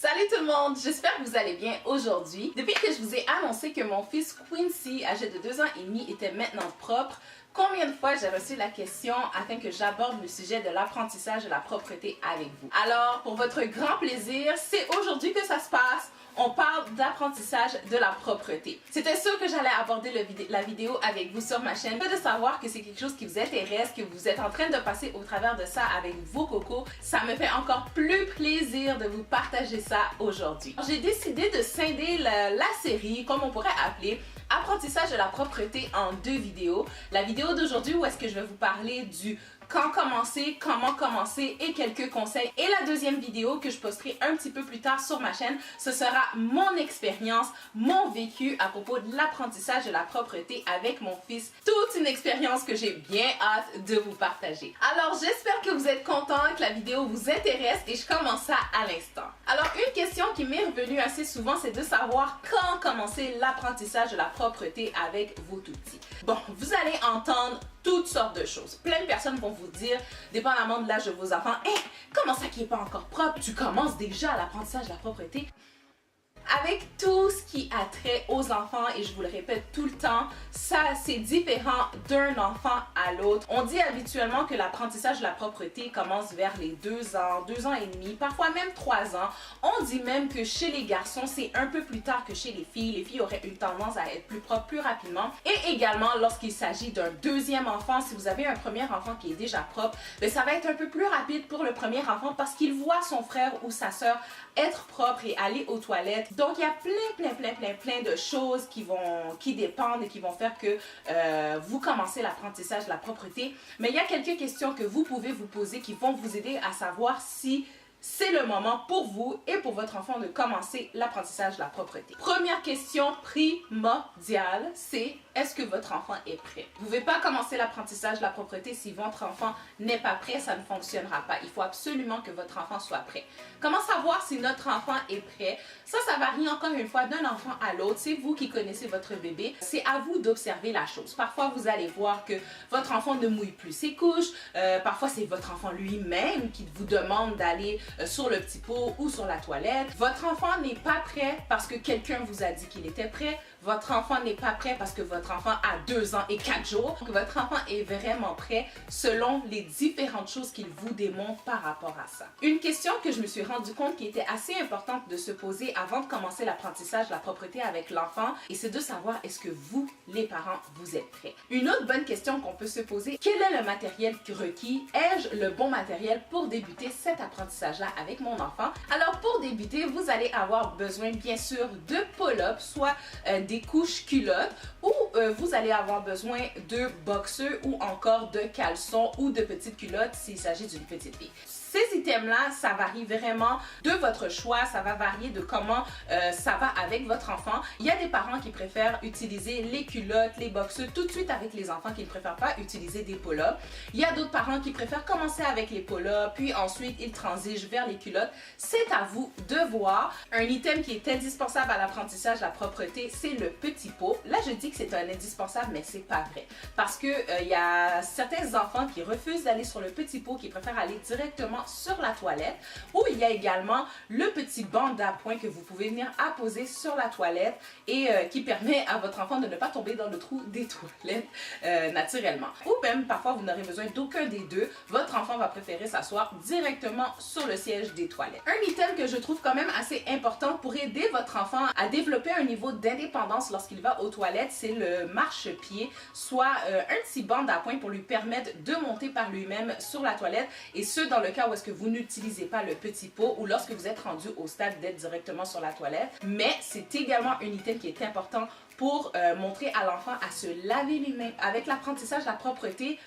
Salut tout le monde, j'espère que vous allez bien aujourd'hui. Depuis que je vous ai annoncé que mon fils Quincy, âgé de 2 ans et demi, était maintenant propre, combien de fois j'ai reçu la question afin que j'aborde le sujet de l'apprentissage de la propreté avec vous? Alors, pour votre grand plaisir, c'est aujourd'hui que ça se passe. On parle d'apprentissage de la propreté. C'était sûr que j'allais aborder la vidéo avec vous sur ma chaîne. De savoir que c'est quelque chose qui vous intéresse, que vous êtes en train de passer au travers de ça avec vos cocos, ça me fait encore plus plaisir de vous partager ça aujourd'hui. J'ai décidé de scinder la série, comme on pourrait appeler, apprentissage de la propreté en 2 vidéos. La vidéo d'aujourd'hui où est-ce que je vais vous parler du quand commencer, comment commencer et quelques conseils. Et la deuxième vidéo que je posterai un petit peu plus tard sur ma chaîne, ce sera mon expérience, mon vécu à propos de l'apprentissage de la propreté avec mon fils. Toute une expérience que j'ai bien hâte de vous partager. Alors j'espère que vous êtes contents, que la vidéo vous intéresse et je commence ça à l'instant. Alors une question qui m'est revenue assez souvent, c'est de savoir quand commencer l'apprentissage de la propreté avec vos tout-petits. Bon, vous allez entendre toutes sortes de choses. Plein de personnes vont vous dire, dépendamment de l'âge de vos enfants, « Hey, comment ça qui n'est pas encore propre? Tu commences déjà l'apprentissage de la propreté? » Avec tout ce qui a trait aux enfants, et je vous le répète tout le temps, ça c'est différent d'un enfant à l'autre. On dit habituellement que l'apprentissage de la propreté commence vers les 2 ans, 2 ans et demi, parfois même 3 ans. On dit même que chez les garçons, c'est un peu plus tard que chez les filles. Les filles auraient une tendance à être plus propres plus rapidement. Et également, lorsqu'il s'agit d'un deuxième enfant, si vous avez un premier enfant qui est déjà propre, ben, ça va être un peu plus rapide pour le premier enfant parce qu'il voit son frère ou sa sœur être propre et aller aux toilettes. Donc, il y a plein de choses qui dépendent et qui vont faire que vous commencez l'apprentissage de la propreté. Mais il y a quelques questions que vous pouvez vous poser qui vont vous aider à savoir si c'est le moment pour vous et pour votre enfant de commencer l'apprentissage de la propreté. Première question primordiale, c'est est-ce que votre enfant est prêt? Vous ne pouvez pas commencer l'apprentissage de la propreté si votre enfant n'est pas prêt, ça ne fonctionnera pas. Il faut absolument que votre enfant soit prêt. Comment savoir si notre enfant est prêt? Ça varie encore une fois d'un enfant à l'autre. C'est vous qui connaissez votre bébé. C'est à vous d'observer la chose. Parfois, vous allez voir que votre enfant ne mouille plus ses couches. Parfois, c'est votre enfant lui-même qui vous demande d'aller sur le petit pot ou sur la toilette. Votre enfant n'est pas prêt parce que quelqu'un vous a dit qu'il était prêt. Votre enfant n'est pas prêt parce que votre enfant a 2 ans et 4 jours. Votre enfant est vraiment prêt selon les différentes choses qu'il vous démontre par rapport à ça. Une question que je me suis rendu compte qui était assez importante de se poser avant de commencer l'apprentissage de la propreté avec l'enfant, et c'est de savoir est-ce que vous, les parents, vous êtes prêts. Une autre bonne question qu'on peut se poser, quel est le matériel requis? Ai-je le bon matériel pour débuter cet apprentissage-là avec mon enfant? Alors pour débuter, vous allez avoir besoin bien sûr de pull-up, soit des couches culottes, ou vous allez avoir besoin de boxers ou encore de caleçons ou de petites culottes s'il s'agit d'une petite fille. Ces items-là, ça varie vraiment de votre choix, ça va varier de comment ça va avec votre enfant. Il y a des parents qui préfèrent utiliser les culottes, les boxers tout de suite avec les enfants, qui ne préfèrent pas utiliser des pull-ups. Il y a d'autres parents qui préfèrent commencer avec les pull-ups, puis ensuite ils transigent vers les culottes. C'est à vous de voir. Un item qui est indispensable à l'apprentissage de la propreté, c'est le petit pot. Là, je dis que c'est un indispensable, mais c'est pas vrai. Parce que il y a certains enfants qui refusent d'aller sur le petit pot, qui préfèrent aller directement sur la toilette, ou il y a également le petit banc d'appoint que vous pouvez venir apposer sur la toilette et qui permet à votre enfant de ne pas tomber dans le trou des toilettes naturellement. Ou même parfois vous n'aurez besoin d'aucun des deux, votre enfant va préférer s'asseoir directement sur le siège des toilettes. Un item que je trouve quand même assez important pour aider votre enfant à développer un niveau d'indépendance lorsqu'il va aux toilettes, c'est le marchepied, soit un petit banc d'appoint pour lui permettre de monter par lui-même sur la toilette, et ce dans le cas où est-ce que vous n'utilisez pas le petit pot ou lorsque vous êtes rendu au stade d'être directement sur la toilette. Mais c'est également un item qui est important pour montrer à l'enfant à se laver les mains. Avec l'apprentissage de la propreté,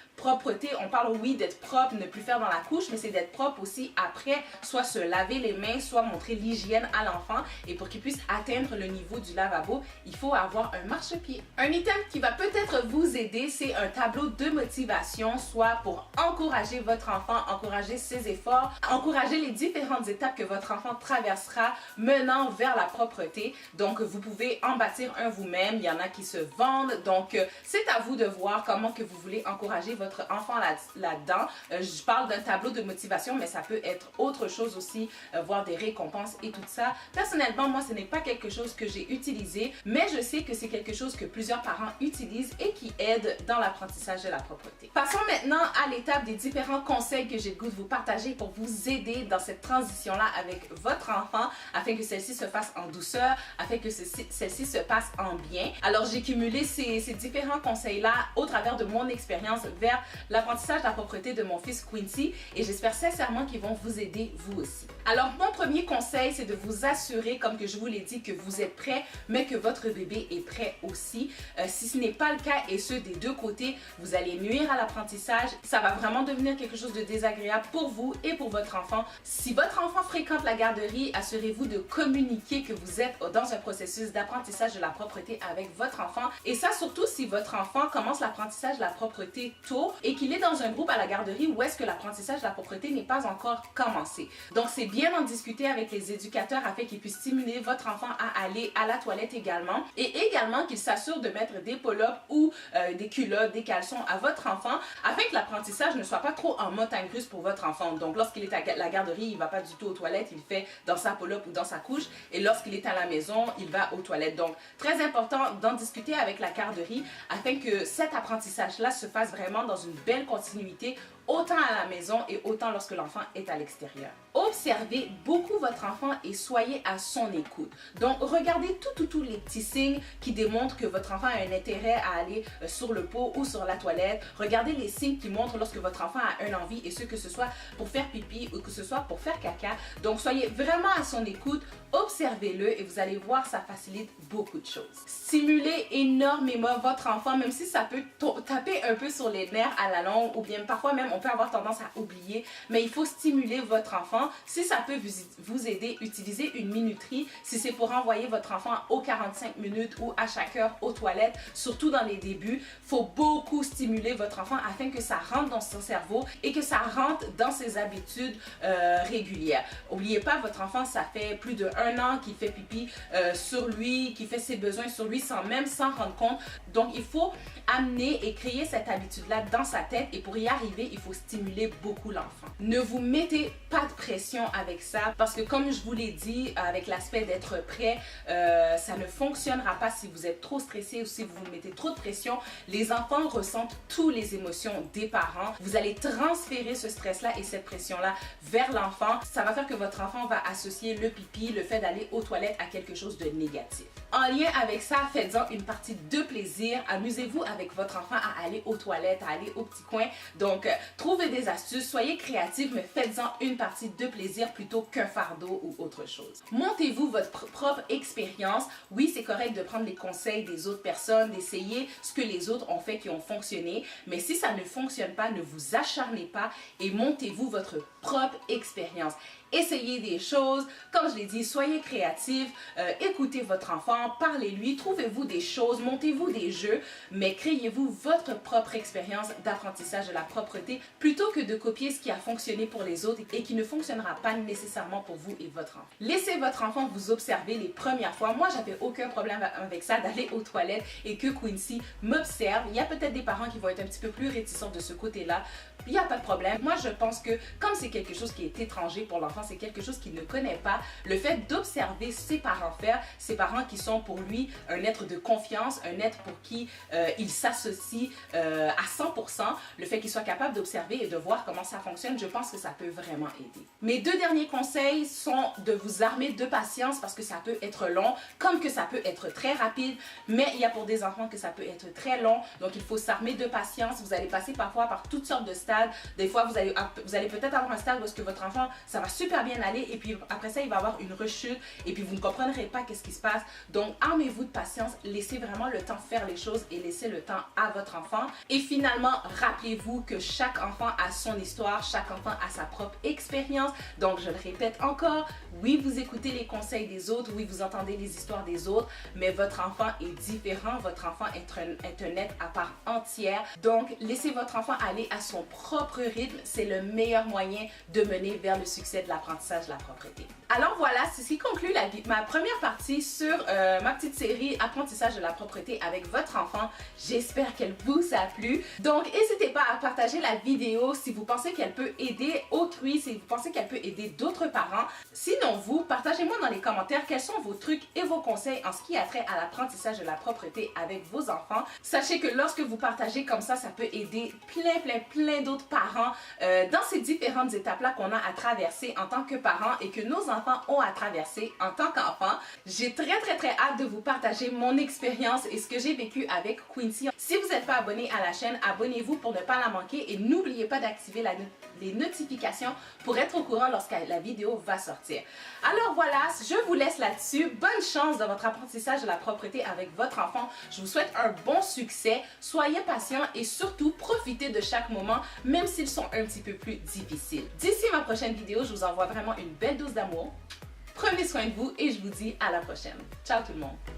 on parle oui d'être propre, ne plus faire dans la couche, mais c'est d'être propre aussi après, soit se laver les mains, soit montrer l'hygiène à l'enfant. Et pour qu'il puisse atteindre le niveau du lavabo, il faut avoir un marchepied. Un item qui va peut-être vous aider, c'est un tableau de motivation, soit pour encourager votre enfant, encourager ses efforts, encourager les différentes étapes que votre enfant traversera menant vers la propreté. Donc vous pouvez en bâtir un vous-même, il y en a qui se vendent, donc c'est à vous de voir comment que vous voulez encourager votre votre enfant là-dedans. Je parle d'un tableau de motivation, mais ça peut être autre chose aussi, voir des récompenses et tout ça. Personnellement, moi, ce n'est pas quelque chose que j'ai utilisé, mais je sais que c'est quelque chose que plusieurs parents utilisent et qui aide dans l'apprentissage de la propreté. Passons maintenant à l'étape des différents conseils que j'ai le goût de vous partager pour vous aider dans cette transition-là avec votre enfant, afin que celle-ci se fasse en douceur, afin que celle-ci se passe en bien. Alors, j'ai cumulé ces différents conseils-là au travers de mon expérience vers l'apprentissage de la propreté de mon fils Quincy, et j'espère sincèrement qu'ils vont vous aider vous aussi. Alors, mon premier conseil, c'est de vous assurer, comme que je vous l'ai dit, que vous êtes prêt, mais que votre bébé est prêt aussi. Si ce n'est pas le cas, et ce des deux côtés, vous allez nuire à l'apprentissage. Ça va vraiment devenir quelque chose de désagréable pour vous et pour votre enfant. Si votre enfant fréquente la garderie, assurez-vous de communiquer que vous êtes dans un processus d'apprentissage de la propreté avec votre enfant. Et ça, surtout si votre enfant commence l'apprentissage de la propreté tôt et qu'il est dans un groupe à la garderie où est-ce que l'apprentissage de la propreté n'est pas encore commencé. Donc, c'est bien d'en discuter avec les éducateurs afin qu'ils puissent stimuler votre enfant à aller à la toilette également. Et également qu'il s'assure de mettre des pull-ups ou des culottes, des caleçons à votre enfant afin que l'apprentissage ne soit pas trop en montagne russe pour votre enfant. Donc, lorsqu'il est à la garderie, il ne va pas du tout aux toilettes, il fait dans sa pull-up ou dans sa couche. Et lorsqu'il est à la maison, il va aux toilettes. Donc, très important d'en discuter avec la garderie afin que cet apprentissage-là se fasse vraiment dans une belle continuité, autant à la maison et autant lorsque l'enfant est à l'extérieur. Observez beaucoup votre enfant et soyez à son écoute. Donc, regardez tous les petits signes qui démontrent que votre enfant a un intérêt à aller sur le pot ou sur la toilette. Regardez les signes qui montrent lorsque votre enfant a une envie, et ce que ce soit pour faire pipi ou que ce soit pour faire caca. Donc, soyez vraiment à son écoute, observez-le et vous allez voir, ça facilite beaucoup de choses. Stimulez énormément votre enfant, même si ça peut taper un peu sur les nerfs à la longue, ou bien parfois même on peut avoir tendance à oublier, mais il faut stimuler votre enfant. Si ça peut vous aider, utilisez une minuterie. Si c'est pour envoyer votre enfant aux 45 minutes ou à chaque heure aux toilettes, surtout dans les débuts, il faut beaucoup stimuler votre enfant afin que ça rentre dans son cerveau et que ça rentre dans ses habitudes régulières. N'oubliez pas, votre enfant, ça fait plus de 1 an qu'il fait pipi sur lui, qu'il fait ses besoins sur lui sans même s'en rendre compte. Donc, il faut amener et créer cette habitude-là dans sa tête, et pour y arriver, il faut stimuler beaucoup l'enfant. Ne vous mettez pas de pression avec ça, parce que comme je vous l'ai dit, avec l'aspect d'être prêt, ça ne fonctionnera pas si vous êtes trop stressé ou si vous vous mettez trop de pression. Les enfants ressentent toutes les émotions des parents. Vous allez transférer ce stress-là et cette pression-là vers l'enfant. Ça va faire que votre enfant va associer le pipi, le fait d'aller aux toilettes, à quelque chose de négatif. En lien avec ça, faites-en une partie de plaisir. Amusez-vous avec votre enfant à aller aux toilettes, à aller au petit coin. Donc, trouvez des astuces, soyez créatifs, mais faites-en une partie de plaisir plutôt qu'un fardeau ou autre chose. Montez-vous votre propre expérience. Oui, c'est correct de prendre les conseils des autres personnes, d'essayer ce que les autres ont fait qui ont fonctionné, mais si ça ne fonctionne pas, ne vous acharnez pas et montez-vous votre propre expérience. Essayez des choses, comme je l'ai dit, soyez créatifs, écoutez votre enfant, parlez-lui, trouvez-vous des choses, montez-vous des jeux, mais créez-vous votre propre expérience d'apprentissage de la propreté plutôt que de copier ce qui a fonctionné pour les autres et qui ne fonctionnera pas nécessairement pour vous et votre enfant. Laissez votre enfant vous observer les premières fois. Moi, j'avais aucun problème avec ça, d'aller aux toilettes et que Quincy m'observe. Il y a peut-être des parents qui vont être un petit peu plus réticents de ce côté-là. Il n'y a pas de problème. Moi, je pense que comme c'est quelque chose qui est étranger pour l'enfant, c'est quelque chose qu'il ne connaît pas, le fait d'observer ses parents faire, ses parents qui sont pour lui un être de confiance, un être pour qui il s'associe à 100%, le fait qu'il soit capable d'observer et de voir comment ça fonctionne, je pense que ça peut vraiment aider. Mes 2 derniers conseils sont de vous armer de patience, parce que ça peut être long, comme que ça peut être très rapide, mais il y a pour des enfants que ça peut être très long, donc il faut s'armer de patience. Vous allez passer parfois par toutes sortes de stades. Des fois, vous allez peut-être avoir un stade où est-ce que votre enfant, ça va super bien aller, et puis après ça, il va avoir une rechute, et puis vous ne comprendrez pas qu'est-ce qui se passe. Donc, armez-vous de patience, laissez vraiment le temps faire les choses et laissez le temps à votre enfant. Et finalement, rappelez-vous que chaque enfant a son histoire, chaque enfant a sa propre expérience. Donc, je le répète encore, oui, vous écoutez les conseils des autres, oui, vous entendez les histoires des autres, mais votre enfant est différent, votre enfant est un être à part entière. Donc, laissez votre enfant aller à son propre propre rythme, c'est le meilleur moyen de mener vers le succès de l'apprentissage de la propreté. Alors voilà, c'est ce qui conclut ma première partie sur ma petite série Apprentissage de la propreté avec votre enfant. J'espère qu'elle vous a plu. Donc n'hésitez pas à partager la vidéo si vous pensez qu'elle peut aider autrui, si vous pensez qu'elle peut aider d'autres parents. Sinon vous, partagez-moi dans les commentaires quels sont vos trucs et vos conseils en ce qui a trait à l'apprentissage de la propreté avec vos enfants. Sachez que lorsque vous partagez comme ça peut aider plein d'autres parents dans ces différentes étapes-là qu'on a à traverser en tant que parents et que nos enfants ont à traverser en tant qu'enfants. J'ai très hâte de vous partager mon expérience et ce que j'ai vécu avec Quincy. Si vous n'êtes pas abonné à la chaîne, abonnez-vous pour ne pas la manquer et n'oubliez pas d'activer les notifications pour être au courant lorsque la vidéo va sortir. Alors voilà, je vous laisse là-dessus. Bonne chance dans votre apprentissage de la propreté avec votre enfant. Je vous souhaite un bon succès. Soyez patient et surtout profitez de chaque moment, même s'ils sont un petit peu plus difficiles. D'ici ma prochaine vidéo, je vous envoie vraiment une belle dose d'amour. Prenez soin de vous et je vous dis à la prochaine. Ciao tout le monde!